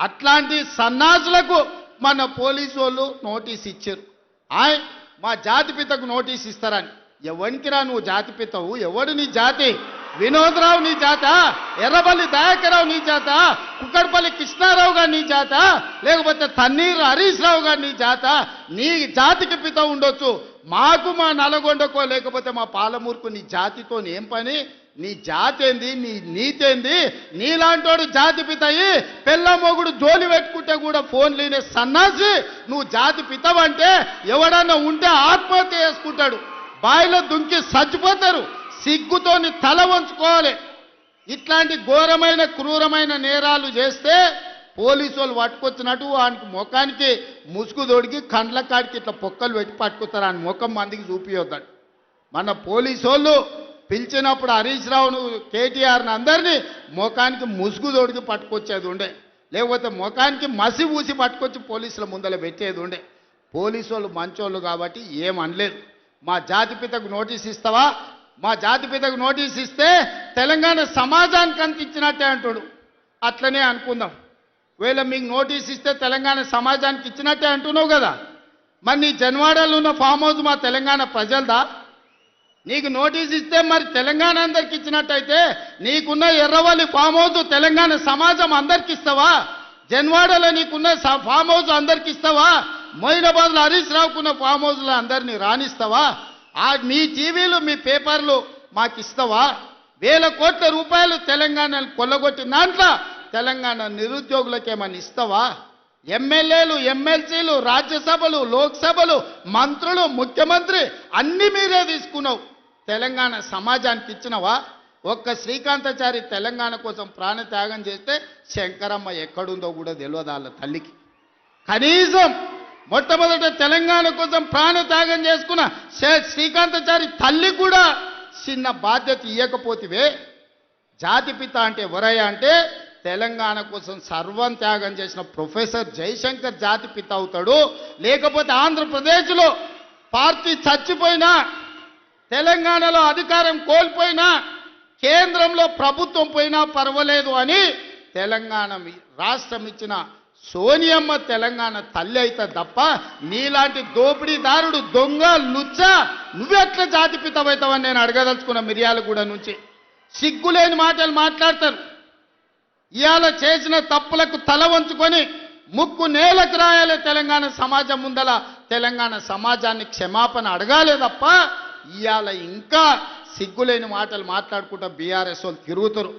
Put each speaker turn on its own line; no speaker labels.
అట్లాంటి సన్నాసులకు మన పోలీసు వాళ్ళు నోటీస్ ఇచ్చారు. మా జాతిపితకు నోటీస్ ఇస్తారని. ఎవరికిరా నువ్వు జాతిపితవు? ఎవడు నీ జాతి? వినోద్రావు నీ జాత? ఎర్రబల్లి దయాకరావు నీ జాత? కుక్కడపల్లి కృష్ణారావు గారు నీ జాత? లేకపోతే తన్నీరు హరీష్ రావు గారు నీ జాత? నీ జాతికి పిత ఉండొచ్చు, మాకు మా నల్గొండకో లేకపోతే మా పాలమూరుకు నీ జాతితో ఏం పని? నీ జాతి ఏంది? నీ నీతి ఏంది? నీలాంటోడు జాతి పితయి పెళ్ళ మొగుడు జోలి పెట్టుకుంటే కూడా ఫోన్ లేనే సన్నాసి నువ్వు జాతి పితవంటే ఎవడన్నా ఉంటే ఆత్మహత్య చేసుకుంటాడు, బాయిలో దుంకి చచ్చిపోతారు. సిగ్గుతోని తల వంచుకోవాలి. ఇట్లాంటి ఘోరమైన క్రూరమైన నేరాలు చేస్తే పోలీసు వాళ్ళు పట్టుకొచ్చినట్టు వానికి ముఖానికి ముసుగు తొడిగి కండ్ల కాడికి ఇట్లా పొక్కలు పెట్టి పట్టుకొస్తారు. ఆయన ముఖం మందికి చూపియొద్దాడు. మన పోలీసు వాళ్ళు పిలిచినప్పుడు హరీష్ రావును కేటీఆర్ని అందరినీ ముఖానికి ముసుగు తొడిగి పట్టుకొచ్చేది ఉండే, లేకపోతే ముఖానికి మసి ఊసి పట్టుకొచ్చి పోలీసుల ముందర పెట్టేది ఉండే. పోలీసు వాళ్ళు మంచోళ్ళు కాబట్టి ఏమనలేదు. మా జాతిపితకు నోటీస్ ఇస్తావా? మా జాతిపితకు నోటీస్ ఇస్తే తెలంగాణ సమాజానికి అంత ఇచ్చినట్టే అంటాడు. అట్లనే అనుకుందాం. ఒకవేళ మీకు నోటీస్ ఇస్తే తెలంగాణ సమాజానికి ఇచ్చినట్టే అంటున్నావు కదా, మరి నీ జన్వాడలో ఉన్న ఫామ్ హౌస్ మా తెలంగాణ ప్రజలదా? నీకు నోటీస్ ఇస్తే మరి తెలంగాణ అందరికి ఇచ్చినట్టయితే నీకున్న ఎర్రవల్లి ఫామ్ హౌస్ తెలంగాణ సమాజం అందరికి ఇస్తావా? జన్వాడలో నీకున్న ఫామ్ హౌస్ అందరికి ఇస్తావా? మొయినాబాద్లో హరీష్ రావుకున్న ఫామ్ హౌస్లో అందరినీ రాణిస్తావా? మీ టీవీలు మీ పేపర్లు మాకు ఇస్తావా? వేల కోట్ల రూపాయలు తెలంగాణను కొల్లగొట్టిన దాంట్లో తెలంగాణ నిరుద్యోగులకు ఏమని ఇస్తావా? ఎమ్మెల్యేలు, ఎమ్మెల్సీలు, రాజ్యసభలు, లోక్సభలు, మంత్రులు, ముఖ్యమంత్రి అన్ని మీరే తీసుకున్నావు. తెలంగాణ సమాజానికి ఇచ్చినవా? ఒక్క శ్రీకాంతాచారి తెలంగాణ కోసం ప్రాణత్యాగం చేస్తే శంకరమ్మ ఎక్కడుందో కూడా తెలియదు వాళ్ళ తల్లికి. కనీసం మొట్టమొదట తెలంగాణ కోసం ప్రాణత్యాగం చేసుకున్న శ్రీకాంతాచారి తల్లి కూడా చిన్న బాధ్యత ఇవ్వకపోతివే. జాతిపిత అంటే ఎవరయ్యా అంటే తెలంగాణ కోసం సర్వం త్యాగం చేసిన ప్రొఫెసర్ జయశంకర్ జాతిపిత అవుతాడు. లేకపోతే ఆంధ్రప్రదేశ్లో పార్టీ చచ్చిపోయినా, తెలంగాణలో అధికారం కోల్పోయినా, కేంద్రంలో ప్రభుత్వం పోయినా పర్వాలేదు అని తెలంగాణ రాష్ట్రం ఇచ్చిన సోనియమ్మ తెలంగాణ తల్లి అయితే తప్ప నీలాంటి దోపిడీదారుడు, దొంగ, లుచ్చ నువ్వెట్లా జాతిపితమవుతావని నేను అడగదలుచుకున్న. మిర్యాలగూడ నుంచి సిగ్గులేని మాటలు మాట్లాడతారు. ఇవాళ చేసిన తప్పులకు తల వంచుకొని ముక్కు నేలకు రాయాలి. తెలంగాణ సమాజం ముందల తెలంగాణ సమాజాన్ని క్షమాపణ అడగాలే తప్ప ఇవాళ ఇంకా సిగ్గులేని మాటలు మాట్లాడుకుంటూ బీఆర్ఎస్ వాళ్ళు తిరుగుతారు.